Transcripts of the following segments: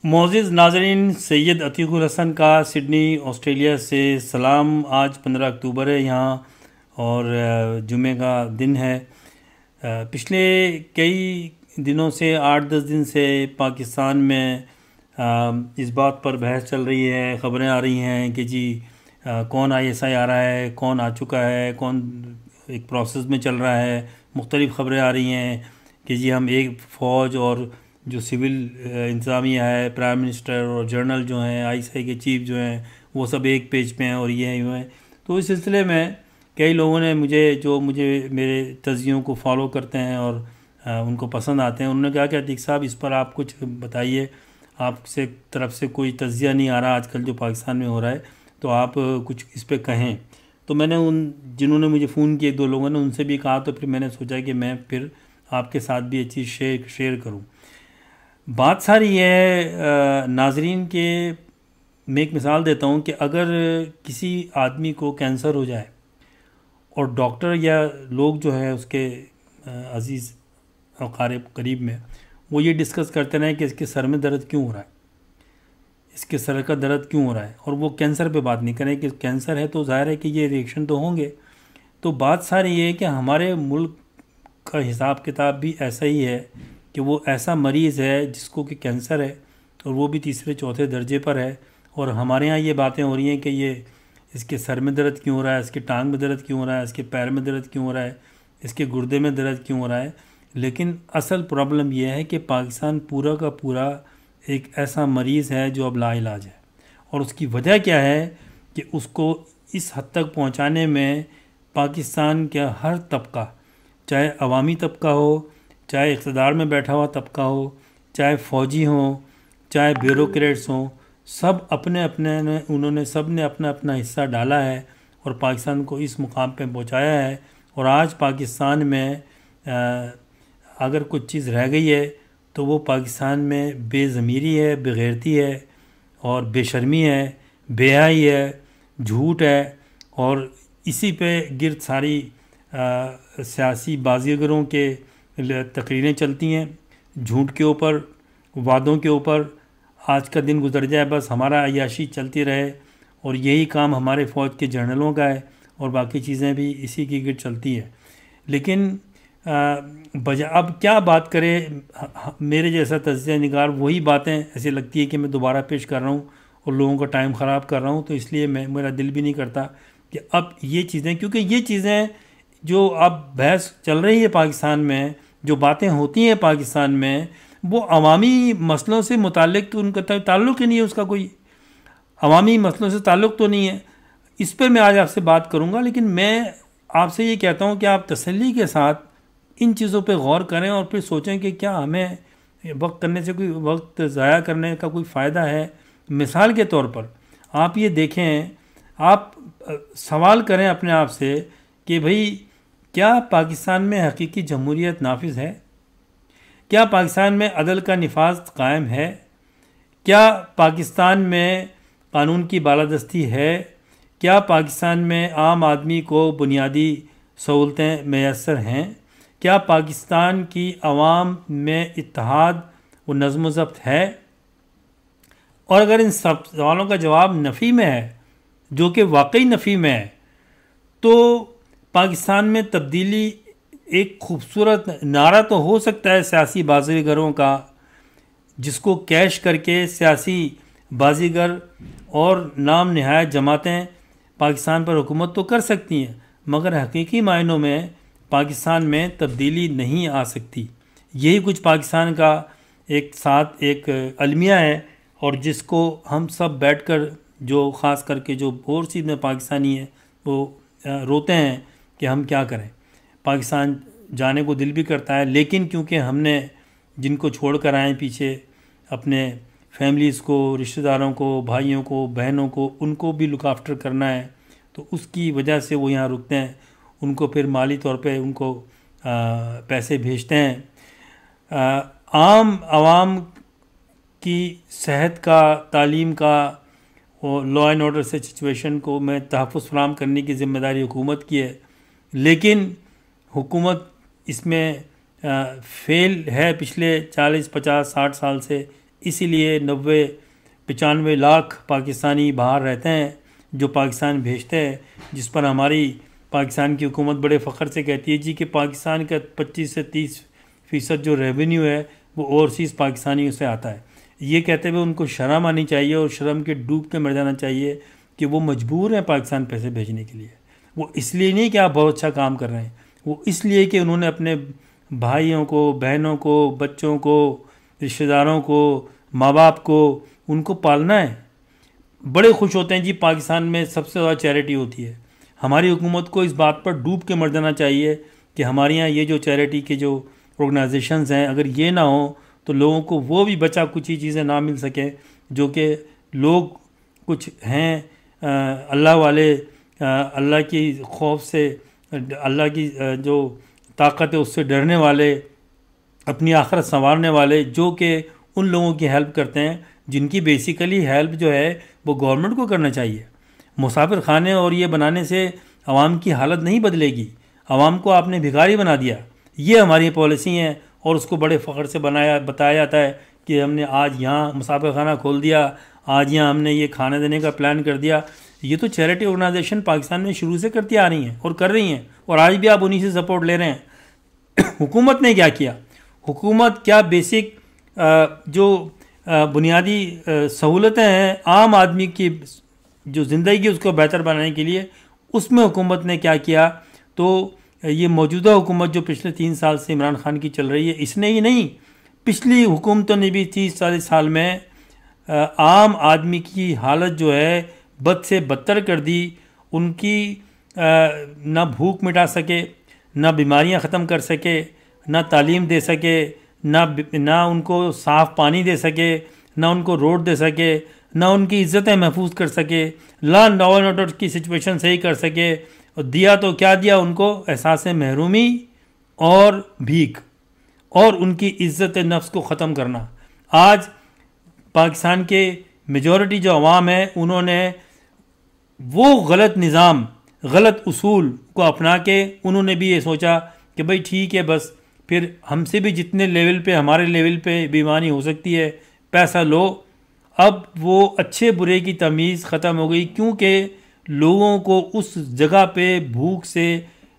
معزز ناظرین، سید عتیق الحسن کا سڈنی آسٹریلیا سے سلام۔ آج 15 اکتوبر ہے یہاں اور جمعہ کا دن ہے۔ پچھلے کئی دنوں سے 8-10 دن سے پاکستان میں اس بات پر بحث چل رہی ہے، خبریں آ رہی ہیں کہ جی کون ISI آ رہا ہے، کون آ چکا ہے، کون ایک پروسیس میں چل رہا ہے۔ مختلف خبریں آ رہی ہیں کہ جی ہم ایک فوج اور جو سول انتظامیہ ہے، پرائم منسٹر اور جنرل جو ہیں، ISI کے چیف جو ہیں، وہ سب ایک پیج پہ ہیں اور یہ یوں ہیں۔ تو اس سلسلے میں کئی لوگوں نے مجھے میرے تجزیوں کو فالو کرتے ہیں اور ان کو پسند آتے ہیں، انہوں نے کہا کہ عتیق صاحب اس پر آپ کچھ بتائیے، آپ سے طرف سے کوئی تجزیہ نہیں آ رہا آج کل جو پاکستان میں ہو رہا ہے، تو آپ کچھ اس پہ کہیں۔ تو میں نے جنہوں نے مجھے فون کیے 2 لوگوں نے، ان سے بھی کہا، تو پھر میں نے سوچا کہ میں پھر آپ کے ساتھ بھی یہ چیز شیئر کروں۔ بات ساری یہ ہے ناظرین کہ میں ایک مثال دیتا ہوں کہ اگر کسی آدمی کو کینسر ہو جائے اور ڈاکٹر یا لوگ جو ہیں اس کے عزیز اقارب قریب میں، وہ یہ ڈسکس کرتے رہیں کہ اس کے سر میں درد کیوں ہو رہا ہے، اس کے سر کا درد کیوں ہو رہا ہے، اور وہ کینسر پہ بات نہیں کریں کہ کینسر ہے تو ظاہر ہے کہ یہ ریئیکشن تو ہوں گے۔ تو بات ساری یہ ہے کہ ہمارے ملک کا حساب کتاب بھی ایسا ہی ہے کہ وہ ایسا مریض ہے جس کو کہ کینسر ہے اور وہ بھی 3-4 درجے پر ہے، اور ہمارے ہاں یہ باتیں ہو رہی ہیں کہ یہ اس کے سر میں درد کیوں ہو رہا ہے، اس کے ٹانگ میں درد کیوں ہو رہا ہے، اس کے پیر میں درد کیوں ہو رہا ہے، اس کے گردے میں درد کیوں ہو رہا ہے۔ لیکن اصل پرابلم یہ ہے کہ پاکستان پورا کا پورا ایک ایسا مریض ہے جو اب لا علاج ہے، اور اس کی وجہ کیا ہے کہ اس کو اس حد تک پہنچانے میں پاکستان کا ہر طبقہ، چاہے عوامی طبقہ ہو، چاہے اقتدار میں بیٹھا ہوا طبقہ ہو، چاہے فوجی ہوں، چاہے بیوروکریٹس ہوں، سب انہوں نے سب نے اپنا اپنا حصہ ڈالا ہے اور پاکستان کو اس مقام پہ پہنچایا ہے۔ اور آج پاکستان میں اگر کچھ چیز رہ گئی ہے تو وہ پاکستان میں بے ضمیری ہے، بے غیرتی ہے اور بے شرمی ہے، بے حیائی ہے، جھوٹ ہے، اور اسی پہ گرد ساری سیاسی بازیگروں کے تقریریں چلتی ہیں، جھوٹ کے اوپر، وعدوں کے اوپر۔ آج کا دن گزر جائے، بس ہمارا عیاشی چلتی رہے، اور یہی کام ہمارے فوج کے جنرلوں کا ہے، اور باقی چیزیں بھی اسی کی گرد چلتی ہیں۔ لیکن اب کیا بات کرے، میرے جیسا تجزیہ نگار وہی باتیں ایسے لگتی ہے کہ میں دوبارہ پیش کر رہا ہوں اور لوگوں کا ٹائم خراب کر رہا ہوں، تو اس لیے میرا دل بھی نہیں کرتا کہ اب یہ چیزیں، کیونکہ یہ چیزیں جو اب بحث چل رہی ہے پاکستان میں، جو باتیں ہوتی ہیں پاکستان میں، وہ عوامی مسئلوں سے متعلق تو ان کا تعلق ہی نہیں ہے، اس کا کوئی عوامی مسئلوں سے تعلق تو نہیں ہے۔ اس پہ میں آج آپ سے بات کروں گا، لیکن میں آپ سے یہ کہتا ہوں کہ آپ تسلی کے ساتھ ان چیزوں پہ غور کریں اور پھر سوچیں کہ کیا ہمیں وقت ضائع کرنے کا کوئی فائدہ ہے۔ مثال کے طور پر آپ یہ دیکھیں، آپ سوال کریں اپنے آپ سے کہ بھئی کیا پاکستان میں حقیقی جمہوریت نافذ ہے؟ کیا پاکستان میں عدل کا نفاذ قائم ہے؟ کیا پاکستان میں قانون کی بالادستی ہے؟ کیا پاکستان میں عام آدمی کو بنیادی سہولتیں میسر ہیں؟ کیا پاکستان کی عوام میں اتحاد و نظم و ضبط ہے؟ اور اگر ان سب سوالوں کا جواب نفی میں ہے، جو کہ واقعی نفی میں ہے، تو پاکستان میں تبدیلی ایک خوبصورت نعرہ تو ہو سکتا ہے سیاسی بازیگروں کا، جس کو کیش کر کے سیاسی بازیگر اور نام نہایت جماعتیں پاکستان پر حکومت تو کر سکتی ہیں، مگر حقیقی معنوں میں پاکستان میں تبدیلی نہیں آ سکتی۔ یہی کچھ پاکستان کا ایک المیہ ہے، اور جس کو ہم سب بیٹھ کر، جو خاص کر کے جو اوورسیز میں پاکستانی ہیں، وہ روتے ہیں کہ ہم کیا کریں۔ پاکستان جانے کو دل بھی کرتا ہے، لیکن کیونکہ ہم نے جن کو چھوڑ کر آئے پیچھے، اپنے فیملیز کو، رشتہ داروں کو، بھائیوں کو، بہنوں کو، ان کو بھی لک آفٹر کرنا ہے، تو اس کی وجہ سے وہ یہاں رکتے ہیں۔ ان کو پھر مالی طور پہ ان کو پیسے بھیجتے ہیں۔ عام عوام کی صحت کا، تعلیم کا، اور لا اینڈ آرڈر سے سچویشن کو میں تحفظ فراہم کرنے کی ذمہ داری حکومت کی ہے، لیکن حکومت اس میں فیل ہے۔ پچھلے 40 50 60 سال سے اسی لیے 90-95 لاکھ پاکستانی باہر رہتے ہیں جو پاکستان بھیجتے ہیں، جس پر ہماری پاکستان کی حکومت بڑے فخر سے کہتی ہے جی کہ پاکستان کا 25 سے 30% جو ریونیو ہے وہ اوورسیز پاکستانیوں سے آتا ہے۔ یہ کہتے ہوئے ان کو شرم آنی چاہیے اور شرم کے ڈوب کے مر جانا چاہیے کہ وہ مجبور ہیں پاکستان پیسے بھیجنے کے لیے۔ وہ اس لیے نہیں کہ آپ بہت اچھا کام کر رہے ہیں، وہ اس لیے کہ انہوں نے اپنے بھائیوں کو، بہنوں کو، بچوں کو، رشتہ داروں کو، ماں باپ کو، ان کو پالنا ہے۔ بڑے خوش ہوتے ہیں جی پاکستان میں سب سے زیادہ چیریٹی ہوتی ہے۔ ہماری حکومت کو اس بات پر ڈوب کے مر جانا چاہیے کہ ہمارے یہاں یہ جو چیریٹی کے جو آرگنائزیشنز ہیں، اگر یہ نہ ہوں تو لوگوں کو وہ بھی بچا کچھ ہی چیزیں نہ مل سکیں جو کہ لوگ کچھ ہیں اللہ والے، اللہ کی خوف سے، اللہ کی جو طاقت ہے اس سے ڈرنے والے، اپنی آخرت سنوارنے والے، جو کہ ان لوگوں کی ہیلپ کرتے ہیں جن کی بیسیکلی ہیلپ جو ہے وہ گورنمنٹ کو کرنا چاہیے۔ مسافر خانے اور یہ بنانے سے عوام کی حالت نہیں بدلے گی، عوام کو آپ نے بھکاری بنا دیا۔ یہ ہماری پالیسی ہیں اور اس کو بڑے فخر سے بتایا جاتا ہے کہ ہم نے آج یہاں مسافر خانہ کھول دیا، آج یہاں ہم نے یہ کھانے دینے کا پلان کر دیا۔ یہ تو چیریٹی آرگنائزیشن پاکستان میں شروع سے کرتی آ رہی ہیں اور کر رہی ہیں، اور آج بھی آپ انہی سے سپورٹ لے رہے ہیں۔ حکومت نے کیا کیا؟ حکومت کیا بیسک جو بنیادی سہولتیں ہیں عام آدمی کی جو زندگی اس کو بہتر بنانے کے لیے، اس میں حکومت نے کیا کیا؟ تو یہ موجودہ حکومت جو پچھلے 3 سال سے عمران خان کی چل رہی ہے، اس نے ہی نہیں، پچھلی حکومتوں نے بھی 30-40 سال میں عام آدمی کی حالت جو ہے بد سے بدتر کر دی۔ ان کی نہ بھوک مٹا سکے، نہ بیماریاں ختم کر سکے، نہ تعلیم دے سکے، نہ ان کو صاف پانی دے سکے، نہ ان کو روڈ دے سکے، نہ ان کی عزتیں محفوظ کر سکے، لا اینڈ آرڈر کی سچویشن صحیح کر سکے۔ اور دیا تو کیا دیا ان کو؟ احساس محرومی اور بھیک، اور ان کی عزت نفس کو ختم کرنا۔ آج پاکستان کے میجورٹی جو عوام ہے، انہوں نے وہ غلط نظام، غلط اصول کو اپنا کے انہوں نے بھی یہ سوچا کہ بھئی ٹھیک ہے، بس پھر ہم سے بھی جتنے لیول پہ، ہمارے لیول پہ بیمانی ہو سکتی ہے، پیسہ لو۔ اب وہ اچھے برے کی تمیز ختم ہو گئی، کیونکہ لوگوں کو اس جگہ پہ بھوک سے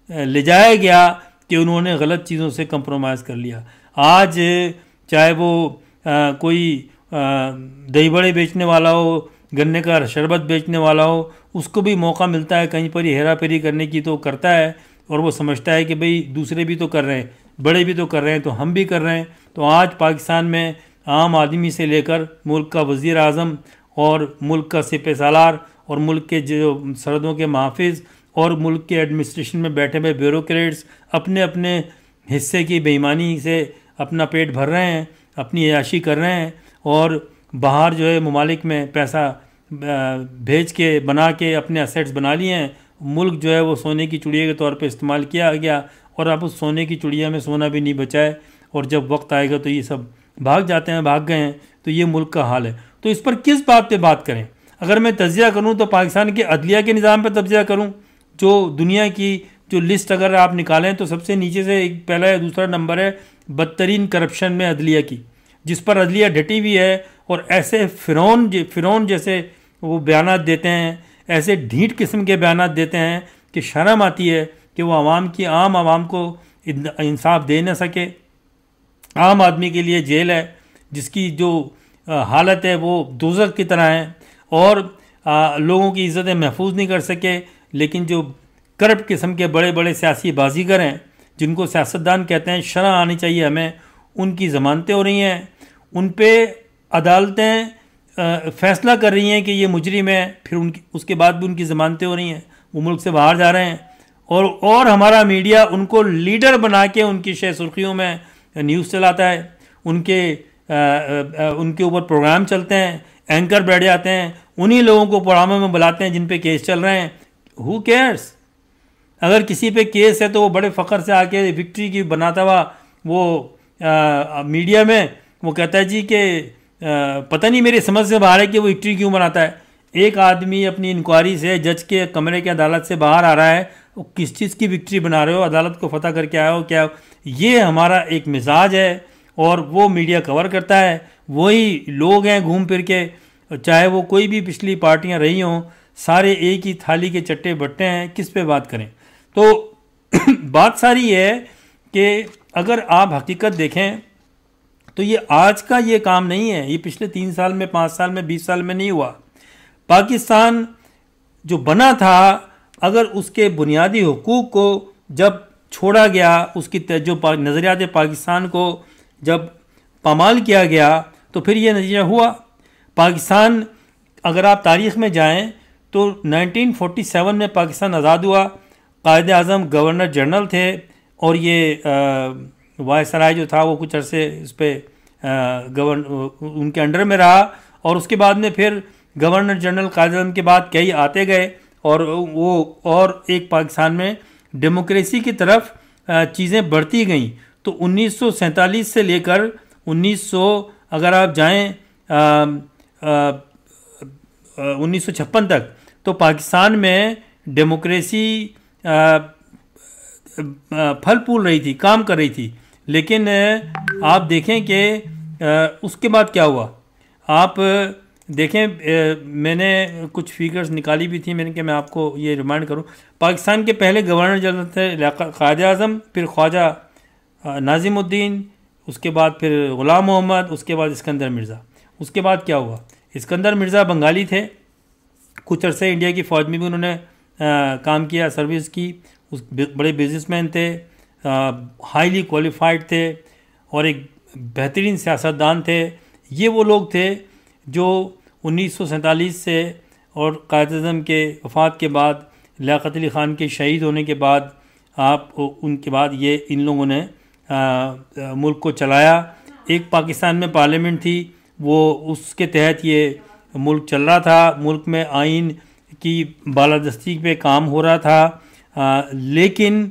لے جایا گیا کہ انہوں نے غلط چیزوں سے کمپرومائز کر لیا۔ آج چاہے وہ کوئی دہی بڑے بیچنے والا ہو، گنے کا شربت بیچنے والا ہو، اس کو بھی موقع ملتا ہے کہیں پر ہیرا پھیری کرنے کی تو کرتا ہے، اور وہ سمجھتا ہے کہ بھئی دوسرے بھی تو کر رہے ہیں، بڑے بھی تو کر رہے ہیں تو ہم بھی کر رہے ہیں۔ تو آج پاکستان میں عام آدمی سے لے کر ملک کا وزیر اعظم اور ملک کا سپہ سالار اور ملک کے جو سرحدوں کے محافظ اور ملک کے ایڈمنسٹریشن میں بیٹھے ہوئے بیوروکریٹس اپنے اپنے حصے کی بے ایمانی سے اپنا پیٹ بھر رہے ہیں، اپنی عیاشی کر رہے ہیں، اور باہر جو ہے ممالک میں پیسہ بھیج کے بنا کے اپنے اسیٹس بنا لیے ہیں۔ ملک جو ہے وہ سونے کی چڑیا کے طور پہ استعمال کیا گیا، اور اب اس سونے کی چڑیا میں سونا بھی نہیں بچا ہے، اور جب وقت آئے گا تو یہ سب بھاگ جاتے ہیں، بھاگ گئے ہیں۔ تو یہ ملک کا حال ہے۔ تو اس پر کس بات پہ بات کریں؟ اگر میں تجزیہ کروں تو پاکستان کے عدلیہ کے نظام پہ تجزیہ کروں، جو دنیا کی جو لسٹ اگر آپ نکالیں تو سب سے نیچے سے ایک پہلا یا دوسرا نمبر ہے بدترین کرپشن میں عدلیہ کی، جس پر عدلیہ ڈٹی ہوئی ہے، اور ایسے فرعون جیسے وہ بیانات دیتے ہیں، ایسے ڈھیٹ قسم کے بیانات دیتے ہیں کہ شرم آتی ہے کہ وہ عام عوام کو انصاف دے نہ سکے۔ عام آدمی کے لیے جیل ہے، جس کی جو حالت ہے وہ دوزخ کی طرح ہے، اور لوگوں کی عزتیں محفوظ نہیں کر سکے۔ لیکن جو کرپٹ قسم کے بڑے بڑے سیاسی بازیگر ہیں، جن کو سیاستدان کہتے ہیں، شرم آنی چاہیے ہمیں، ان کی ضمانتیں ہو رہی ہیں، ان پہ عدالتیں فیصلہ کر رہی ہیں کہ یہ مجرم ہے، پھر اس کے بعد بھی ان کی ضمانتیں ہو رہی ہیں، وہ ملک سے باہر جا رہے ہیں، اور ہمارا میڈیا ان کو لیڈر بنا کے ان کی شہ سرخیوں میں نیوز چلاتا ہے، ان کے اوپر پروگرام چلتے ہیں، اینکر بیٹھ جاتے ہیں، انہی لوگوں کو پروگراموں میں بلاتے ہیں جن پہ کیس چل رہے ہیں۔ ہو کیئرس؟ اگر کسی پہ کیس ہے تو وہ بڑے فخر سے آ کے وکٹری کی بناتا ہوا وہ میڈیا میں وہ کہتا ہے جی کہ پتہ نہیں میری سمجھ سے باہر ہے کہ وہ وکٹری کیوں بناتا ہے۔ ایک آدمی اپنی انکوائری سے جج کے کمرے کے عدالت سے باہر آ رہا ہے، وہ کس چیز کی وکٹری بنا رہے ہو؟ عدالت کو فتح کر کے آئے ہو کیا؟ یہ ہمارا ایک مزاج ہے، اور وہ میڈیا کور کرتا ہے، وہی لوگ ہیں گھوم پھر کے، چاہے وہ کوئی بھی پچھلی پارٹیاں رہی ہوں، سارے ایک ہی تھالی کے چٹے بٹے ہیں، کس پہ بات کریں؟ تو بات ساری ہے کہ اگر آپ حقیقت دیکھیں تو یہ آج کا یہ کام نہیں ہے، یہ پچھلے 3 سال میں، 5 سال میں، 20 سال میں نہیں ہوا۔ پاکستان جو بنا تھا، اگر اس کے بنیادی حقوق کو جب چھوڑا گیا، اس کی جو نظریات پاکستان کو جب پامال کیا گیا، تو پھر یہ نتیجہ ہوا۔ پاکستان اگر آپ تاریخ میں جائیں تو 1947 میں پاکستان آزاد ہوا، قائد اعظم گورنر جنرل تھے، اور یہ وائسرائے جو تھا وہ کچھ عرصے اس پہ ان کے انڈر میں رہا، اور اس کے بعد میں پھر گورنر جنرل قائد اعظم کے بعد کئی آتے گئے، اور وہ اور ایک پاکستان میں ڈیموکریسی کی طرف چیزیں بڑھتی گئیں۔ تو 1947 سے لے کر 1900 اگر آپ جائیں 1956 تک، تو پاکستان میں ڈیموکریسی پھل پھول رہی تھی، کام کر رہی تھی۔ لیکن آپ دیکھیں کہ اس کے بعد کیا ہوا۔ آپ دیکھیں، میں نے کچھ فیگرز نکالی بھی تھی، میں نے کہ میں آپ کو یہ ریمائنڈ کروں۔ پاکستان کے پہلے گورنر جنرل تھے قائد اعظم، پھر خواجہ ناظم الدین، اس کے بعد پھر غلام محمد، اس کے بعد اسکندر مرزا۔ اس کے بعد کیا ہوا؟ اسکندر مرزا بنگالی تھے، کچھ عرصے انڈیا کی فوج میں بھی انہوں نے کام کیا، سروس کی، بڑے بزنس مین تھے، ہائیلی کوالیفائڈ تھے، اور ایک بہترین سیاستدان تھے۔ یہ وہ لوگ تھے جو 1947 سے اور قائد اعظم کے وفات کے بعد، لیاقت علی خان کے شہید ہونے کے بعد، ان کے بعد ان لوگوں نے ملک کو چلایا۔ ایک پاکستان میں پارلیمنٹ تھی، وہ اس کے تحت یہ ملک چل رہا تھا، ملک میں آئین کی بالادستی پہ کام ہو رہا تھا، لیکن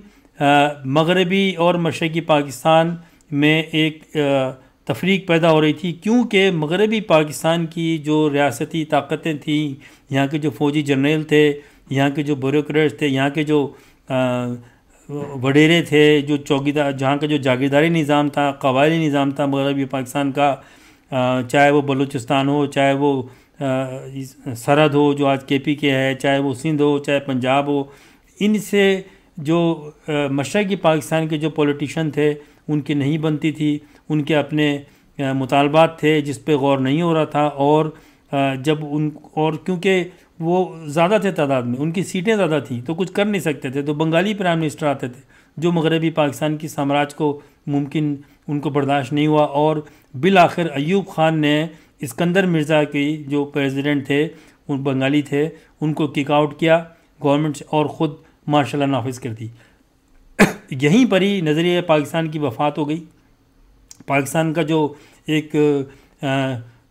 مغربی اور مشرقی پاکستان میں ایک تفریق پیدا ہو رہی تھی، کیونکہ مغربی پاکستان کی جو ریاستی طاقتیں تھیں، یہاں کے جو فوجی جنرل تھے، یہاں کے جو بیوروکریٹس تھے، یہاں کے جو وڈیرے تھے، جو چوکیدار، جہاں کا جو جاگیرداری نظام تھا، قبائلی نظام تھا مغربی پاکستان کا، چاہے وہ بلوچستان ہو، چاہے وہ سرحد ہو جو آج کے پی کے ہے، چاہے وہ سندھ ہو، چاہے پنجاب ہو، ان سے جو مشرقی پاکستان کے جو پولیٹیشین تھے ان کی نہیں بنتی تھی، ان کے اپنے مطالبات تھے جس پہ غور نہیں ہو رہا تھا، اور اور کیونکہ وہ زیادہ تھے تعداد میں، ان کی سیٹیں زیادہ تھیں تو کچھ کر نہیں سکتے تھے، تو بنگالی پرائم منسٹر آتے تھے جو مغربی پاکستان کی سامراج کو ممکن ان کو برداشت نہیں ہوا، اور بالآخر ایوب خان نے اسکندر مرزا کی جو پریزیڈنٹ تھے، ان بنگالی تھے، ان کو کک آؤٹ کیا گورنمنٹ سے، اور خود مارشل لا نافذ کر دی۔ یہیں پر ہی نظریہ پاکستان کی وفات ہو گئی۔ پاکستان کا جو ایک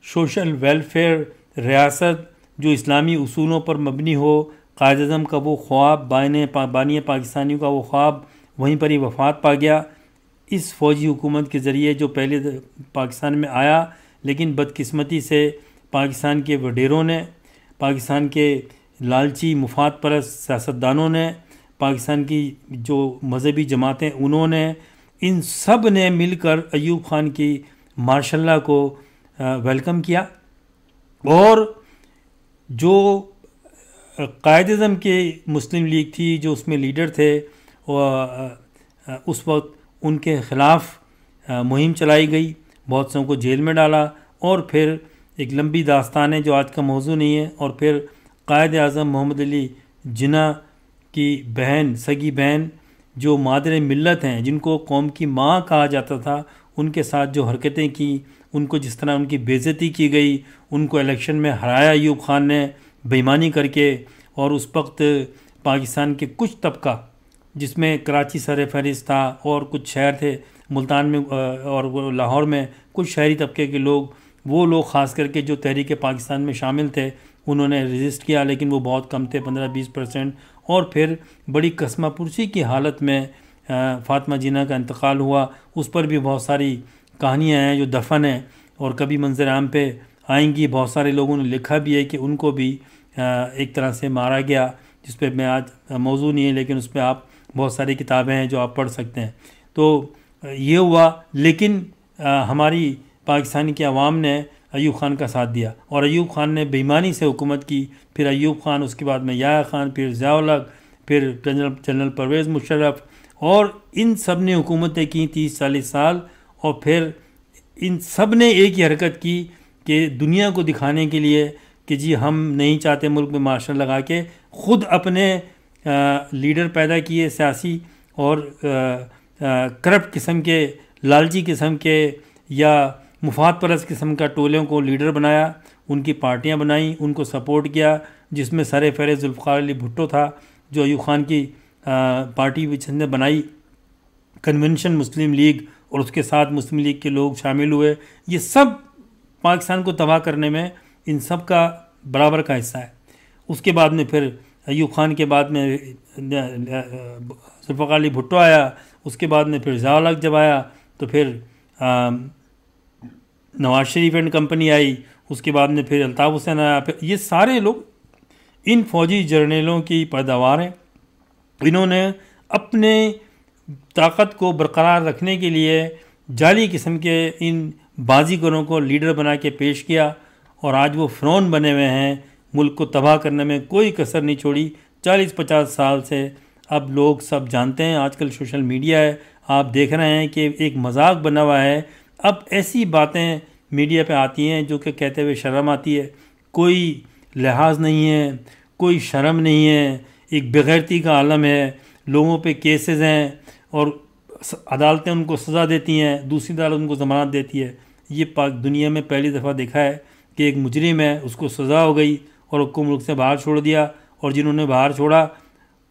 سوشل ویلفیئر ریاست جو اسلامی اصولوں پر مبنی ہو، قائد اعظم کا وہ خواب، بانی پاکستانیوں کا وہ خواب، وہیں پر ہی وفات پا گیا اس فوجی حکومت کے ذریعے جو پہلے پاکستان میں آیا، لیکن بدقسمتی سے پاکستان کے وڈیروں نے، پاکستان کے لالچی مفاد پرست سیاستدانوں نے، پاکستان کی جو مذہبی جماعتیں انہوں نے، ان سب نے مل کر ایوب خان کی مارشل لا کو ویلکم کیا، اور جو قائد اعظم کی مسلم لیگ تھی، جو اس میں لیڈر تھے، اس وقت ان کے خلاف مہم چلائی گئی، بہت سوں کو جیل میں ڈالا، اور پھر ایک لمبی داستان ہے جو آج کا موضوع نہیں ہے، اور پھر قائد اعظم محمد علی جناح کی بہن، سگی بہن، جو مادر ملت ہیں، جن کو قوم کی ماں کہا جاتا تھا، ان کے ساتھ جو حرکتیں کی، ان کو جس طرح ان کی بے عزتی کی گئی، ان کو الیکشن میں ہرایا ایوب خان نے بے ایمانی کر کے، اور اس وقت پاکستان کے کچھ طبقہ جس میں کراچی سر فہرست تھا، اور کچھ شہر تھے ملتان میں اور لاہور میں، کچھ شہری طبقے کے لوگ، وہ لوگ خاص کر کے جو تحریک پاکستان میں شامل تھے، انہوں نے ریزسٹ کیا، لیکن وہ بہت کم تھے، 15-20%، اور پھر بڑی قسمہ پرسی کی حالت میں فاطمہ جناح کا انتقال ہوا۔ اس پر بھی بہت ساری کہانیاں ہیں جو دفن ہیں، اور کبھی منظر عام پہ آئیں گی۔ بہت سارے لوگوں نے لکھا بھی ہے کہ ان کو بھی ایک طرح سے مارا گیا، جس پہ میں آج موضوع نہیں ہے، لیکن اس پہ آپ بہت ساری کتابیں ہیں جو آپ پڑھ سکتے ہیں۔ تو یہ ہوا، لیکن ہماری پاکستان کی عوام نے ایوب خان کا ساتھ دیا، اور ایوب خان نے بے ایمانی سے حکومت کی. پھر ایوب خان، اس کے بعد میں یحییٰ خان، پھر ضیاء الحق، پھر جنرل پرویز مشرف، اور ان سب نے حکومتیں کی 30-40 سال. اور پھر ان سب نے ایک ہی حرکت کی کہ دنیا کو دکھانے کے لیے کہ جی ہم نہیں چاہتے ملک میں مارشل لگا کے، خود اپنے لیڈر پیدا کیے سیاسی، اور کرپٹ قسم کے، لالچی قسم کے یا مفاد پرست قسم کا ٹولوں کو لیڈر بنایا، ان کی پارٹیاں بنائیں، ان کو سپورٹ کیا، جس میں سر فہرست ذوالفقار علی بھٹو تھا جو ایوب خان کی پارٹی جس نے بنائی، کنونشن مسلم لیگ، اور اس کے ساتھ مسلم لیگ کے لوگ شامل ہوئے. یہ سب پاکستان کو تباہ کرنے میں ان سب کا برابر کا حصہ ہے. اس کے بعد میں پھر ایوب خان کے بعد میں ذوالفقار علی بھٹو آیا، اس کے بعد میں پھر ضیاء الحق جب آیا تو پھر نواز شریف اینڈ کمپنی آئی، اس کے بعد میں پھر الطاف حسین آیا. پھر یہ سارے لوگ ان فوجی جرنیلوں کی پیداوار ہیں. انہوں نے اپنے طاقت کو برقرار رکھنے کے لیے جعلی قسم کے ان بازیگروں کو لیڈر بنا کے پیش کیا، اور آج وہ فرعون بنے ہوئے ہیں. ملک کو تباہ کرنے میں کوئی کسر نہیں چھوڑی. 40-50 سال سے اب لوگ سب جانتے ہیں. آج کل سوشل میڈیا ہے، آپ دیکھ رہے ہیں کہ ایک مذاق بنا ہوا ہے. اب ایسی باتیں میڈیا پہ آتی ہیں جو کہ کہتے ہوئے شرم آتی ہے. کوئی لحاظ نہیں ہے، کوئی شرم نہیں ہے، ایک بغیرتی کا عالم ہے. لوگوں پہ کیسز ہیں اور عدالتیں ان کو سزا دیتی ہیں، دوسری عدالت ان کو ضمانت دیتی ہے. یہ پاک دنیا میں پہلی دفعہ دیکھا ہے کہ ایک مجرم ہے، اس کو سزا ہو گئی اور اس کو ملک سے باہر چھوڑ دیا، اور جنہوں نے باہر چھوڑا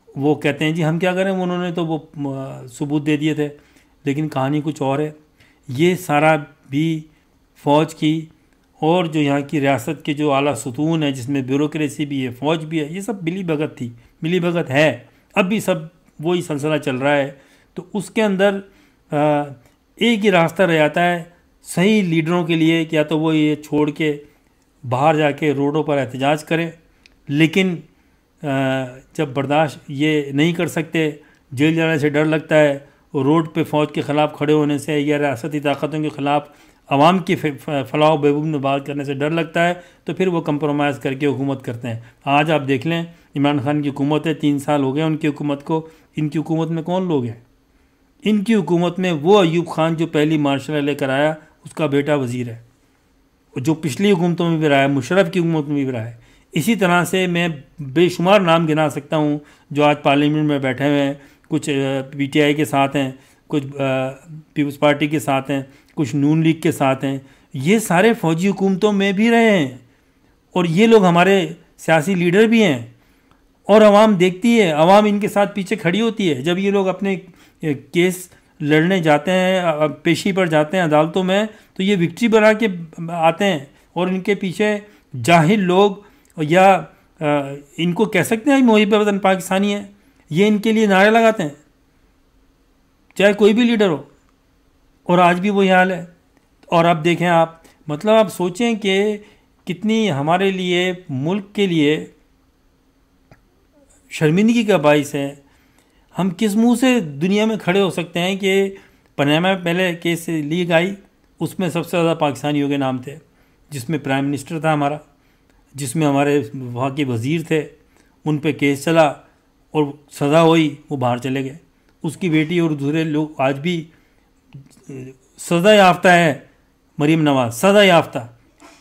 وہ کہتے ہیں جی ہم کیا کریں، انہوں نے تو وہ ثبوت دے دیے تھے. لیکن کہانی کچھ اور ہے. یہ سارا بھی فوج کی اور جو یہاں کی ریاست کے جو اعلیٰ ستون ہے، جس میں بیوروکریسی بھی ہے، فوج بھی ہے، یہ سب ملی بھگت تھی، ملی بھگت ہے، اب بھی سب وہی سلسلہ چل رہا ہے. تو اس کے اندر ایک ہی راستہ رہ جاتا ہے صحیح لیڈروں کے لیے کہ یا تو وہ یہ چھوڑ کے باہر جا کے روڈوں پر احتجاج کریں، لیکن جب برداشت یہ نہیں کر سکتے، جیل جانے سے ڈر لگتا ہے، روڈ پہ فوج کے خلاف کھڑے ہونے سے یا ریاستی طاقتوں کے خلاف عوام کی فلاح و بہبود میں بات کرنے سے ڈر لگتا ہے، تو پھر وہ کمپرومائز کر کے حکومت کرتے ہیں. آج آپ دیکھ لیں عمران خان کی حکومت ہے، 3 سال ہو گئے ان کی حکومت کو. ان کی حکومت میں کون لوگ ہیں؟ ان کی حکومت میں وہ ایوب خان جو پہلی مارشل لے کر آیا، اس کا بیٹا وزیر ہے، جو پچھلی حکومتوں میں بھی رہا ہے، مشرف کی حکومت میں بھی رہا ہے. اسی طرح سے میں بے شمار نام گنا سکتا ہوں جو آج پارلیمنٹ میں بیٹھے ہوئے ہیں. کچھ پی ٹی آئی کے ساتھ ہیں، کچھ پیپلز پارٹی کے ساتھ ہیں، کچھ نون لیگ کے ساتھ ہیں. یہ سارے فوجی حکومتوں میں بھی رہے ہیں، اور یہ لوگ ہمارے سیاسی لیڈر بھی ہیں. اور عوام دیکھتی ہے، عوام ان کے ساتھ پیچھے کھڑی ہوتی ہے. جب یہ لوگ اپنے کیس لڑنے جاتے ہیں، پیشی پر جاتے ہیں عدالتوں میں، تو یہ وکٹری بنا کے آتے ہیں، اور ان کے پیچھے جاہل لوگ یا ان کو کہہ سکتے ہیں محب وطن پاکستانی ہیں، یہ ان کے لیے نعرے لگاتے ہیں، چاہے کوئی بھی لیڈر ہو. اور آج بھی وہی حال ہے. اور اب دیکھیں آپ، مطلب آپ سوچیں کہ کتنی ہمارے لیے، ملک کے لیے شرمندگی کا باعث ہے. ہم کس منہ سے دنیا میں کھڑے ہو سکتے ہیں کہ پاناما میں پہلے کیس لیگ آئی، اس میں سب سے زیادہ پاکستانیوں کے نام تھے، جس میں پرائم منسٹر تھا ہمارا، جس میں ہمارے وہاں کے وزیر تھے، ان پہ کیس چلا اور سزا ہوئی، وہ باہر چلے گئے. اس کی بیٹی اور دوسرے لوگ آج بھی سزا یافتہ ہے. مریم نواز سزا یافتہ،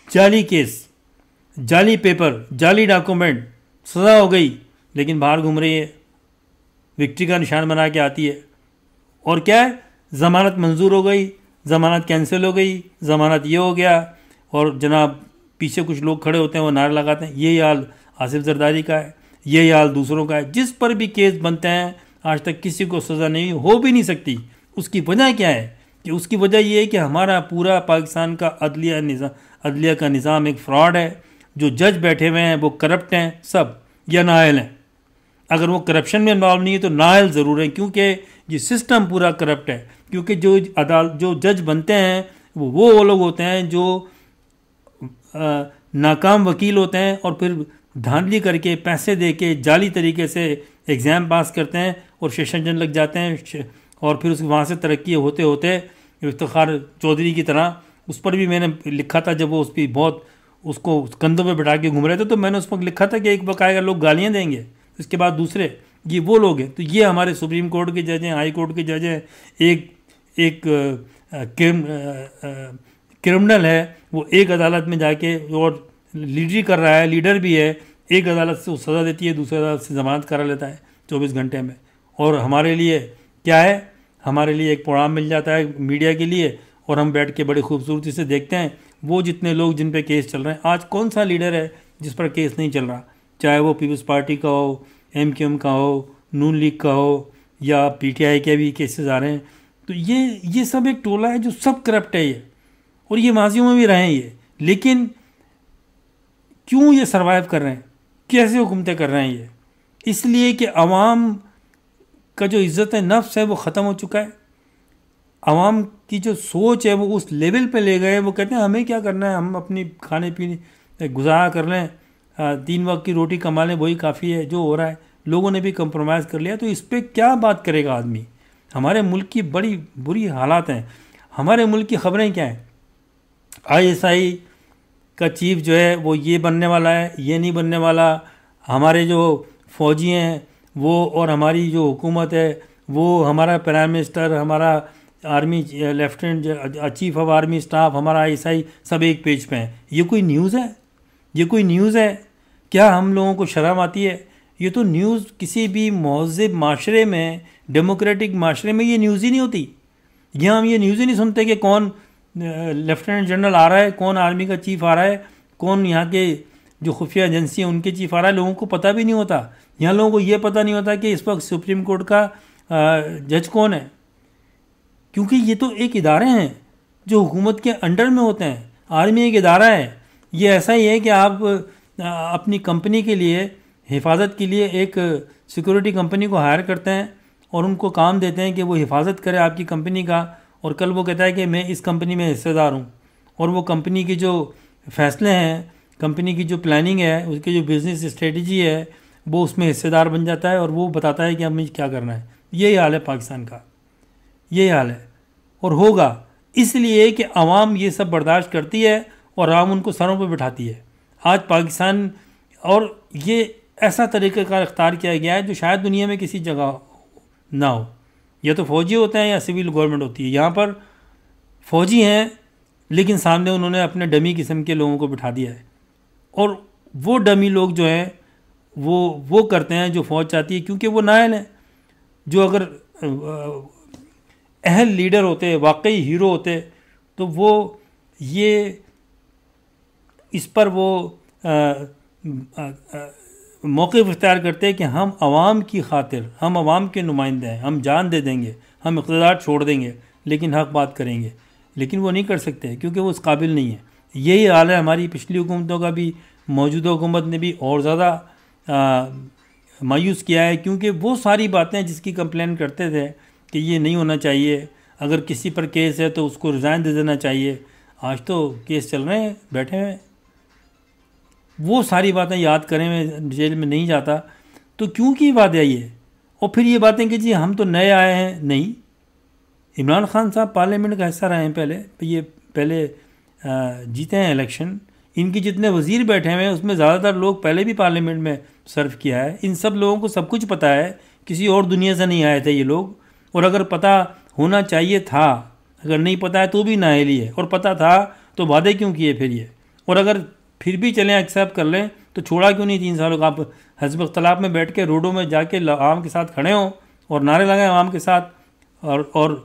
جعلی کیس، جعلی پیپر، جعلی ڈاکومنٹ، سزا ہو گئی، لیکن باہر گھوم رہی ہے، وکٹری کا نشان بنا کے آتی ہے. اور کیا ہے، ضمانت منظور ہو گئی، ضمانت کینسل ہو گئی، ضمانت یہ ہو گیا، اور جناب پیچھے کچھ لوگ کھڑے ہوتے ہیں، وہ نعرے لگاتے ہیں. یہی حال آصف زرداری کا ہے، یہی حال دوسروں کا ہے. جس پر بھی کیس بنتے ہیں آج تک کسی کو سزا نہیں ہو بھی نہیں سکتی. اس کی وجہ کیا ہے؟ کہ اس کی وجہ یہ ہے کہ ہمارا پورا پاکستان کا عدلیہ کا نظام ایک فراڈ ہے. جو جج بیٹھے ہوئے ہیں وہ کرپٹ ہیں سب، یا نااہل ہیں. اگر وہ کرپشن میں انوالو نہیں ہے تو نااہل ضرور ہیں، کیونکہ یہ سسٹم پورا کرپٹ ہے. کیونکہ جو جج بنتے ہیں وہ لوگ ہوتے ہیں جو ناکام وکیل ہوتے ہیں، اور پھر دھاندلی کر کے پیسے دے کے جعلی طریقے سے ایگزام پاس کرتے ہیں اور سیشن جج لگ جاتے ہیں، اور پھر اس وہاں سے ترقی ہوتے ہوتے افتخار چودھری کی طرح اس پر بھی میں نے لکھا تھا، جب وہ اس پہ بہت اس کو کندھوں پہ بٹھا کے گھوم رہے تھے، تو میں نے اس وقت لکھا تھا کہ ایک وقت آئے گا لوگ گالیاں دیں گے، اس کے بعد دوسرے، یہ وہ لوگ ہیں۔ تو یہ ہمارے سپریم کورٹ کے جج ہیں، ہائی کورٹ کے جج ہیں، ایک کرمنل ہے، وہ ایک عدالت میں جا کے اور لیڈری کر رہا ہے، لیڈر بھی ہے، ایک عدالت سے وہ سزا دیتی ہے، دوسری عدالت سے ضمانت کرا لیتا ہے 24 گھنٹے میں۔ اور ہمارے لیے کیا ہے، ہمارے لیے ایک پروگرام مل جاتا ہے میڈیا کے لیے، اور ہم بیٹھ کے بڑی خوبصورتی سے دیکھتے ہیں وہ جتنے لوگ جن پہ کیس چل رہے ہیں۔ آج کون سا لیڈر ہے جس پر کیس نہیں چل رہا، چاہے وہ پیپلز پارٹی کا ہو، ایم کیو ایم کا ہو، نون لیگ کا ہو، یا پی ٹی آئی کے بھی کیسز آ رہے ہیں۔ تو یہ سب ایک ٹولہ ہے جو سب کرپٹ ہے یہ، اور یہ ماضیوں میں بھی رہے ہیں یہ، لیکن کیوں یہ سروائیو کر رہے ہیں، کیسے حکومتیں کر رہے ہیں یہ؟ اس لیے کہ عوام کا جو عزت نفس ہے وہ ختم ہو چکا ہے، عوام کی جو سوچ ہے وہ اس لیول پہ لے گئے ہیں، وہ کہتے ہیں ہمیں کیا کرنا ہے، ہم اپنی کھانے پینے گزارا کر لیں، 3 وقت کی روٹی کما لیں، وہی کافی ہے۔ جو ہو رہا ہے لوگوں نے بھی کمپرومائز کر لیا، تو اس پہ کیا بات کرے گا آدمی؟ ہمارے ملک کی بڑی بری حالات ہیں۔ ہمارے ملک کی خبریں کیا ہیں؟ ISI کا چیف جو ہے وہ یہ بننے والا ہے، یہ نہیں بننے والا، ہمارے جو فوجی ہیں وہ، اور ہماری جو حکومت ہے وہ، ہمارا پرائم منسٹر، ہمارا army lieutenant chief of army staff, ہمارا ISI، سب ایک پیج پہ ہیں۔ یہ کوئی نیوز ہے؟ یہ کوئی نیوز ہے؟ کیا ہم لوگوں کو شرم آتی ہے؟ یہ تو نیوز کسی بھی مہذب معاشرے میں، ڈیموکریٹک معاشرے میں یہ نیوز ہی نہیں ہوتی۔ یہاں ہم یہ نیوز ہی نہیں سنتے کہ کون لیفٹیننٹ جنرل آ رہا ہے، کون آرمی کا چیف آ رہا ہے، کون یہاں کے جو خفیہ ایجنسی ہیں ان کے چیف آ رہا ہے، لوگوں کو پتہ بھی نہیں ہوتا۔ یہاں لوگوں کو یہ پتہ نہیں ہوتا کہ اس وقت سپریم کورٹ کا جج کون ہے، کیونکہ یہ تو ایک ادارے ہیں جو حکومت کے انڈر میں ہوتے ہیں۔ آرمی ایک ادارہ ہے، یہ ایسا ہی ہے کہ آپ اپنی کمپنی کے لیے حفاظت کے لیے ایک سیکورٹی کمپنی کو ہائر کرتے ہیں اور ان کو کام دیتے ہیں کہ وہ حفاظت کرے آپ کی کمپنی کا، اور کل وہ کہتا ہے کہ میں اس کمپنی میں حصے دار ہوں، اور وہ کمپنی کے جو فیصلے ہیں، کمپنی کی جو پلاننگ ہے، اس کی جو بزنس اسٹریٹجی ہے، وہ اس میں حصے دار بن جاتا ہے، اور وہ بتاتا ہے کہ ہمیں کیا کرنا ہے۔ یہی حال ہے پاکستان کا، یہی حال ہے، اور ہوگا، اس لیے کہ عوام یہ سب برداشت کرتی ہے اور عوام ان کو سروں پہ بٹھاتی ہے۔ آج پاکستان، اور یہ ایسا طریقہ کار اختیار کیا گیا ہے جو شاید دنیا میں کسی جگہ نہ ہو، یا تو فوجی ہوتے ہیں یا سول گورنمنٹ ہوتی ہے۔ یہاں پر فوجی ہیں لیکن سامنے انہوں نے اپنے ڈمی قسم کے لوگوں کو بٹھا دیا ہے، اور وہ ڈمی لوگ جو ہیں وہ کرتے ہیں جو فوج چاہتی ہے، کیونکہ وہ نااہل ہیں۔ جو اگر اہل لیڈر ہوتے، واقعی ہیرو ہوتے، تو وہ یہ اس پر وہ موقف اختیار کرتے کہ ہم عوام کی خاطر، ہم عوام کے نمائندے ہیں، ہم جان دے دیں گے، ہم اقتدار چھوڑ دیں گے، لیکن حق بات کریں گے۔ لیکن وہ نہیں کر سکتے کیونکہ وہ اس قابل نہیں ہے۔ یہی حال ہے ہماری پچھلی حکومتوں کا بھی، موجودہ حکومت نے بھی اور زیادہ مایوس کیا ہے، کیونکہ وہ ساری باتیں جس کی کمپلین کرتے تھے کہ یہ نہیں ہونا چاہیے، اگر کسی پر کیس ہے تو اس کو ریزائن دے دینا چاہیے، آج تو کیس چل رہے ہیں بیٹھے ہوئے، وہ ساری باتیں یاد کریں، میں جیل میں نہیں جاتا تو کیوں کی بات ہے یہ؟ اور پھر یہ باتیں کہ جی ہم تو نئے آئے ہیں، نہیں، عمران خان صاحب پارلیمنٹ کا حصہ رہے ہیں، یہ پہلے جیتے ہیں الیکشن، ان کی جتنے وزیر بیٹھے ہوئے ہیں اس میں زیادہ تر لوگ پہلے بھی پارلیمنٹ میں سرو کیا ہے، ان سب لوگوں کو سب کچھ پتہ ہے، کسی اور دنیا سے نہیں آئے تھے یہ لوگ، اور اگر پتہ ہونا چاہیے تھا، اگر نہیں پتہ ہے تو بھی نااہلی ہے، اور پتہ تھا تو وعدے کیوں کیے پھر یہ؟ اور اگر پھر بھی چلیں ایکسیپٹ کر لیں تو چھوڑا کیوں نہیں 3 سالوں کا؟ آپ حزب اختلاف میں بیٹھ کے روڈوں میں جا کے عوام کے ساتھ کھڑے ہوں اور نعرے لگائیں عوام کے ساتھ، اور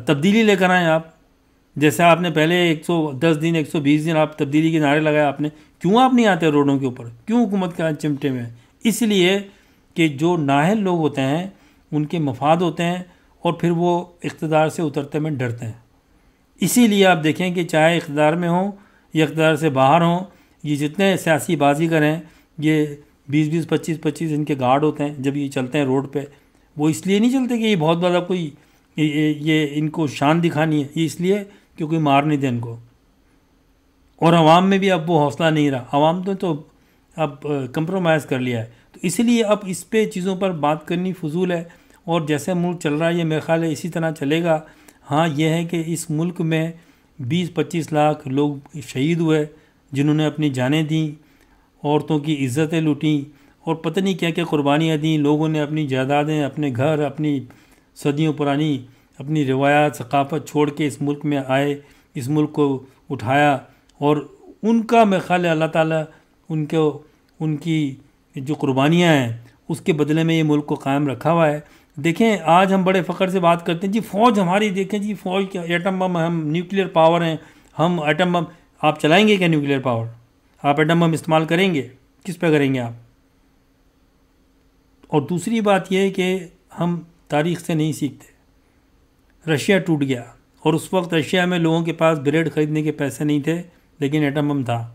تبدیلی لے کر آئیں۔ آپ جیسے آپ نے پہلے 110 دن 120 دن آپ تبدیلی کے نعرے لگائے آپ نے، کیوں آپ نہیں آتے روڈوں کے اوپر؟ کیوں حکومت کا چمٹے میں؟ اس لیے کہ جو نااہل لوگ ہوتے ہیں ان کے مفاد ہوتے ہیں، اور پھر وہ اقتدار سے اترتے میں ڈرتے ہیں۔ اسی لیے آپ دیکھیں کہ چاہے اقتدار میں ہوں یا اقتدار سے باہر ہوں، یہ جتنے سیاسی بازی کریں، یہ 20 25 ان کے گارڈ ہوتے ہیں جب یہ چلتے ہیں روڈ پہ، وہ اس لیے نہیں چلتے کہ یہ بہت بڑا کوئی یہ ان کو شان دکھانی ہے، یہ اس لیے کہ کوئی مار نہیں دے ان کو۔ اور عوام میں بھی اب وہ حوصلہ نہیں رہا، عوام تو اب کمپرومائز کر لیا ہے، تو اس لیے اب اس پہ چیزوں پر بات کرنی فضول ہے۔ اور جیسے ملک چل رہا ہے یہ میرے خیال ہے اسی طرح چلے گا۔ ہاں یہ ہے کہ اس ملک میں 20-25 لاکھ لوگ شہید ہوئے جنہوں نے اپنی جانیں دیں، عورتوں کی عزتیں لوٹیں اور پتہ نہیں کیا کیا قربانیاں دیں. لوگوں نے اپنی جائیدادیں، اپنے گھر، اپنی صدیوں پرانی اپنی روایات ثقافت چھوڑ کے اس ملک میں آئے، اس ملک کو اٹھایا، اور ان کا میں خیال ہے اللہ تعالیٰ ان کی جو قربانیاں ہیں اس کے بدلے میں یہ ملک کو قائم رکھا ہوا ہے. دیکھیں آج ہم بڑے فخر سے بات کرتے ہیں جی فوج ہماری، دیکھیں جی فوج کیا، ایٹم بم، ہم نیوکلیئر پاور ہیں، ہم ایٹم بم. آپ چلائیں گے کیا نیوکلیئر پاور؟ آپ ایٹم بم استعمال کریں گے؟ کس پہ کریں گے آپ؟ اور دوسری بات یہ ہے کہ ہم تاریخ سے نہیں سیکھتے. رشیا ٹوٹ گیا اور اس وقت رشیا میں لوگوں کے پاس بریڈ خریدنے کے پیسے نہیں تھے لیکن ایٹم بم تھا.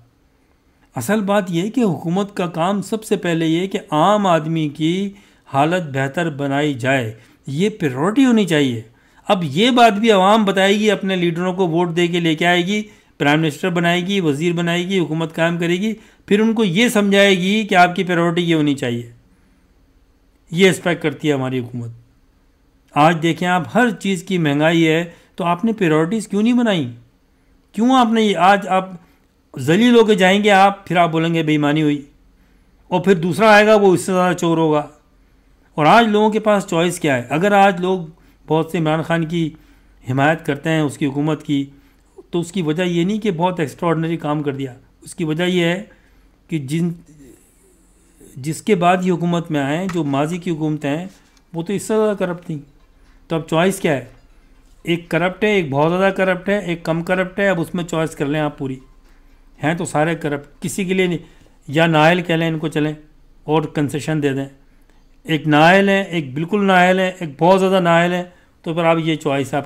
اصل بات یہ ہے کہ حکومت کا کام سب سے پہلے یہ کہ عام آدمی کی حالت بہتر بنائی جائے، یہ پریورٹی ہونی چاہیے. اب یہ بات بھی عوام بتائے گی، اپنے لیڈروں کو ووٹ دے کے لے کے آئے گی، پرائم منسٹر بنائے گی، وزیر بنائے گی، حکومت قائم کرے گی، پھر ان کو یہ سمجھائے گی کہ آپ کی پریورٹی یہ ہونی چاہیے. یہ ایکسپیکٹ کرتی ہے ہماری حکومت. آج دیکھیں آپ ہر چیز کی مہنگائی ہے تو آپ نے پریورٹیز کیوں نہیں بنائیں؟ کیوں آپ نے آج آپ ذلیل ہو کے جائیں گے آپ، پھر آپ بولیں گے بے ایمانی ہوئی، اور پھر دوسرا آئے گا وہ اس سے زیادہ چور ہوگا. اور آج لوگوں کے پاس چوائس کیا ہے؟ اگر آج لوگ بہت سے عمران خان کی حمایت کرتے ہیں، اس کی حکومت کی، تو اس کی وجہ یہ نہیں کہ بہت ایکسٹرا آرڈنری کام کر دیا. اس کی وجہ یہ ہے کہ جس کے بعد یہ حکومت میں آئیں، جو ماضی کی حکومتیں ہیں وہ تو اس سے زیادہ کرپٹ تھیں. تو اب چوائس کیا ہے؟ ایک کرپٹ ہے، ایک بہت زیادہ کرپٹ ہے، ایک کم کرپٹ ہے. اب اس میں چوائس کر لیں آپ پوری. ہیں تو سارے کرپٹ، کسی کے لیے نہیں. یا نااہل کہہ لیں ان کو، چلیں اور کنسیشن دے دیں. ایک نااہل ہے، ایک بالکل نااہل ہے، ایک بہت زیادہ نااہل ہے. تو پھر آپ یہ چوائس ہے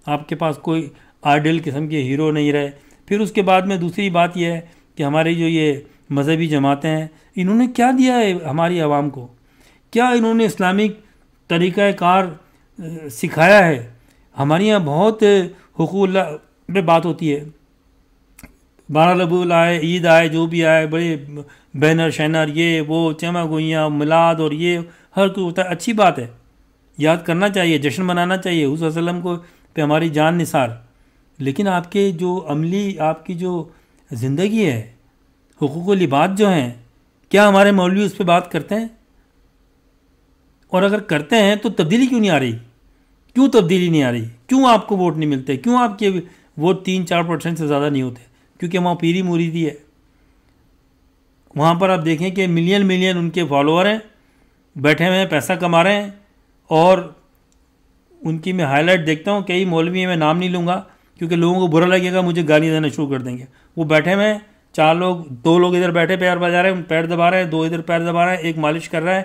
آپ کے پاس کوئی آئیڈیل قسم کے ہیرو نہیں رہے. پھر اس کے بعد میں دوسری بات یہ ہے کہ ہماری جو یہ مذہبی جماعتیں ہیں، انہوں نے کیا دیا ہے ہماری عوام کو؟ کیا انہوں نے اسلامک طریقہ کار سکھایا ہے؟ ہمارے یہاں بہت حقوق اللہ پہ بات ہوتی ہے، 12 ربیع آئے، عید آئے، جو بھی آئے، بڑے بینر شینر، یہ وہ چمہ گوئیاں، میلاد، اور یہ ہر کوئی ہوتا ہے. اچھی بات ہے، یاد کرنا چاہیے، جشن منانا چاہیے، حضور صلی اللہ علیہ وسلم کو پہ ہماری جان نثار. لیکن آپ کے جو عملی آپ کی جو زندگی ہے، حقوق و لباس جو ہیں، کیا ہمارے مولوی اس پہ بات کرتے ہیں؟ اور اگر کرتے ہیں تو تبدیلی کیوں نہیں آ رہی؟ کیوں تبدیلی نہیں آ رہی؟ کیوں آپ کو ووٹ نہیں ملتے؟ کیوں آپ کے ووٹ 3-4% سے زیادہ نہیں ہوتے؟ کیونکہ وہاں پیری مریدی ہے. وہاں پر آپ دیکھیں کہ ملین ان کے فالوور ہیں، بیٹھے ہوئے ہیں، پیسہ کما رہے ہیں. اور ان کی میں ہائی لائٹ دیکھتا ہوں، کئی مولوی میں نام نہیں لوں گا کیونکہ لوگوں کو برا لگے گا، مجھے گالیاں دینا شروع کر دیں گے. وہ بیٹھے ہوئے ہیں، 4 لوگ، 2 لوگ ادھر بیٹھے پیر بجا رہے ہیں، پیر دبا رہے ہیں، 2 ادھر پیر دبا رہے ہیں، ایک مالش کر رہا ہے.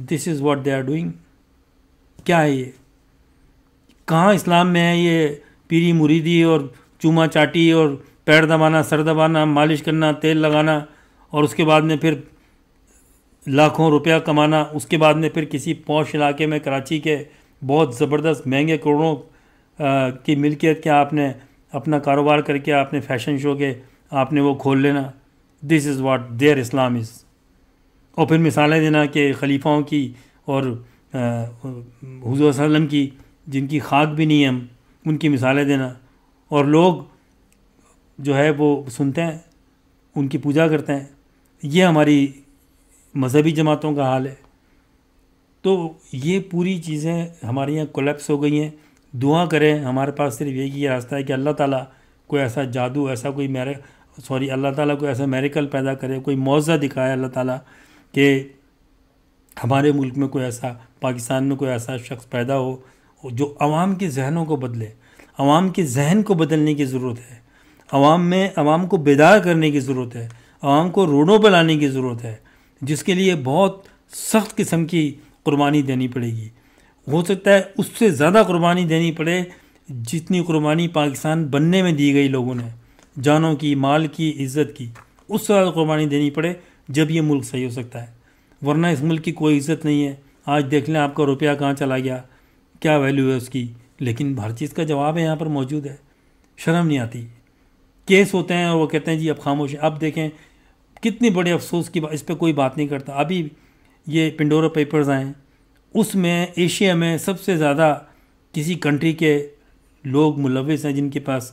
This is what they are doing. کیا ہے یہ؟ کہاں اسلام میں ہے یہ پیری مریدی اور چوما چاٹی اور پیر دبانا، سر دبانا، مالش کرنا، تیل لگانا، اور اس کے بعد میں پھر لاکھوں روپیہ کمانا. اس کے بعد میں پھر کسی پوش علاقے میں کراچی کے بہت زبردست مہنگے کروڑوں کی ملکیت کے آپ نے اپنا کاروبار کر کے آپ نے فیشن شو کے آپ نے وہ کھول لینا. دس از واٹ دیئر اسلام از. اور پھر مثالیں دینا کہ خلیفاؤں کی اور حضور صلی اللہ علیہ وسلم کی، جن کی خاک بھی نہیں ہے ہم، ان کی مثالیں دینا. اور لوگ جو ہے وہ سنتے ہیں، ان کی پوجا کرتے ہیں. یہ ہماری مذہبی جماعتوں کا حال ہے. تو یہ پوری چیزیں ہمارے یہاں کولیپس ہو گئی ہیں. دعا کریں، ہمارے پاس صرف ایک ہی راستہ ہے کہ اللہ تعالیٰ کوئی ایسا جادو، ایسا کوئی اللہ تعالیٰ کوئی ایسا میریکل پیدا کرے، کوئی معجزہ دکھائے اللہ تعالیٰ کہ ہمارے ملک میں کوئی ایسا، پاکستان میں کوئی ایسا شخص پیدا ہو جو عوام کے ذہنوں کو بدلے. عوام کے ذہن کو بدلنے کی ضرورت ہے. عوام کو بیدار کرنے کی ضرورت ہے. عوام کو روڈوں پہ لانے کی ضرورت ہے، جس کے لیے بہت سخت قسم کی قربانی دینی پڑے گی. ہو سکتا ہے اس سے زیادہ قربانی دینی پڑے جتنی قربانی پاکستان بننے میں دی گئی لوگوں نے، جانوں کی، مال کی، عزت کی. اس سے زیادہ قربانی دینی پڑے جب یہ ملک صحیح ہو سکتا ہے. ورنہ اس ملک کی کوئی عزت نہیں ہے. آج دیکھ لیں آپ کا روپیہ کہاں چلا گیا، کیا ویلیو ہے اس کی. لیکن ہر چیز کا جواب ہے یہاں پر موجود ہے. شرم نہیں آتی. کیس ہوتے ہیں اور وہ کہتے ہیں جی اب خاموش. اب دیکھیں کتنی بڑے افسوس کی بات، اس پہ کوئی بات نہیں کرتا. ابھی یہ پنڈورا پیپرز آئے، اس میں ایشیا میں سب سے زیادہ کسی کنٹری کے لوگ ملوث ہیں جن کے پاس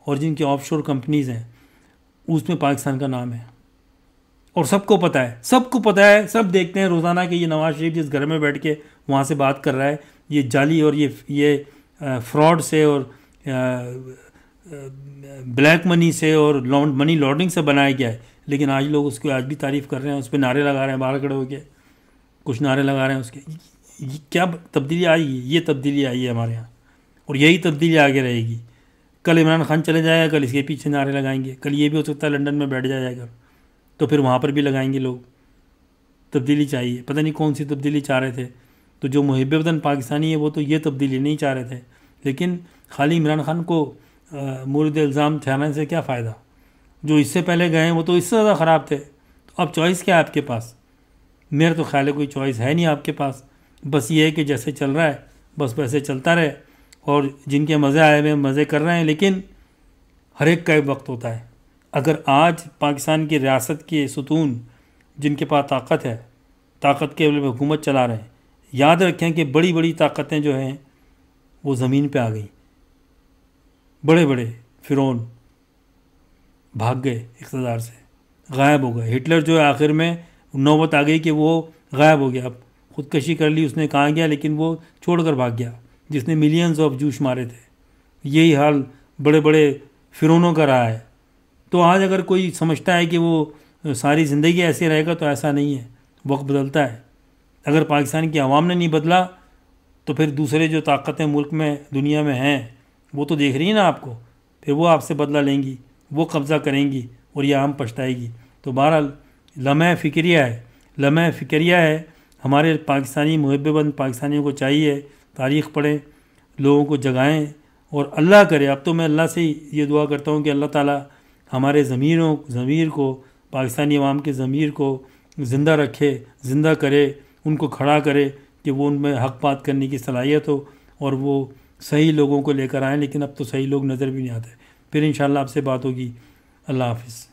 اور جن کی آف شور کمپنیز ہیں اس میں پاکستان کا نام ہے، اور سب کو پتہ ہے، سب دیکھتے ہیں روزانہ کہ یہ نواز شریف جس گھر میں بیٹھ کے وہاں سے بات کر رہا ہے یہ جعلی اور یہ فراڈ سے اور بلیک منی سے اور منی لانڈرنگ سے بنایا گیا ہے، لیکن آج لوگ اس کو آج بھی تعریف کر رہے ہیں، اس پہ نعرے لگا رہے ہیں، باہر کھڑے ہو کے کچھ نعرے لگا رہے ہیں اس کے. یہ کیا تبدیلی آئی ہے؟ یہ تبدیلی آئی ہے ہمارے یہاں، اور یہی تبدیلی آگے رہے گی. کل عمران خان چلے جائے گا، کل اس کے پیچھے نعرے لگائیں گے، کل یہ بھی ہو سکتا ہے لنڈن میں بیٹھ جائے گا تو پھر وہاں پر بھی لگائیں گے لوگ. تبدیلی چاہیے، پتہ نہیں کون سی تبدیلی چاہ رہے تھے. تو جو محب وطن پاکستانی ہے وہ تو یہ تبدیلی نہیں چاہ رہے تھے، لیکن خالی عمران خان کو مورد الزام ٹھہرانے سے کیا فائدہ؟ جو اس سے پہلے گئے ہیں وہ تو اس سے زیادہ خراب تھے. تو اب چوائس کیا ہے آپ کے پاس؟ میرا تو خیال ہے کوئی چوائس ہے نہیں آپ کے پاس. بس یہ ہے کہ جیسے چل رہا ہے بس ویسے چلتا رہے، اور جن کے مزے آئے ہوئے مزے کر رہے ہیں، لیکن ہر ایک کا ایک وقت ہوتا ہے. اگر آج پاکستان کی ریاست کے ستون جن کے پاس طاقت ہے، طاقت کے حکومت چلا رہے ہیں، یاد رکھیں کہ بڑی بڑی طاقتیں جو ہیں وہ زمین پہ آ گئیں. بڑے بڑے فرعون بھاگ گئے اقتدار سے، غائب ہو گئے. ہٹلر جو ہے آخر میں نوبت آ گئی کہ وہ غائب ہو گیا، اب خودکشی کر لی اس نے، کہاں گیا، لیکن وہ چھوڑ کر بھاگ گیا جس نے ملینز آف جوش مارے تھے. یہی حال بڑے بڑے فرعونوں کا رہا ہے. تو آج اگر کوئی سمجھتا ہے کہ وہ ساری زندگی ایسے رہے گا تو ایسا نہیں ہے، وقت بدلتا ہے. اگر پاکستان کی عوام نے نہیں بدلا تو پھر دوسرے جو طاقتیں ملک میں دنیا میں ہیں وہ تو دیکھ رہی ہیں نا آپ کو، پھر وہ آپ سے بدلہ لیں گی، وہ قبضہ کریں گی اور یہ عام پچھتائے گی. تو بہرحال لمحہ فکریہ ہے. ہمارے پاکستانی محب وطن پاکستانیوں کو چاہیے تاریخ پڑھیں، لوگوں کو جگائیں، اور اللہ کرے. اب تو میں اللہ سے یہ دعا کرتا ہوں کہ اللہ تعالیٰ ہمارے ضمیر کو، پاکستانی عوام کے ضمیر کو زندہ رکھے، زندہ کرے، ان کو کھڑا کرے کہ وہ ان میں حق بات کرنے کی صلاحیت ہو اور وہ صحیح لوگوں کو لے کر آئیں. لیکن اب تو صحیح لوگ نظر بھی نہیں آتے. پھر انشاءاللہ آپ سے بات ہوگی. اللہ حافظ.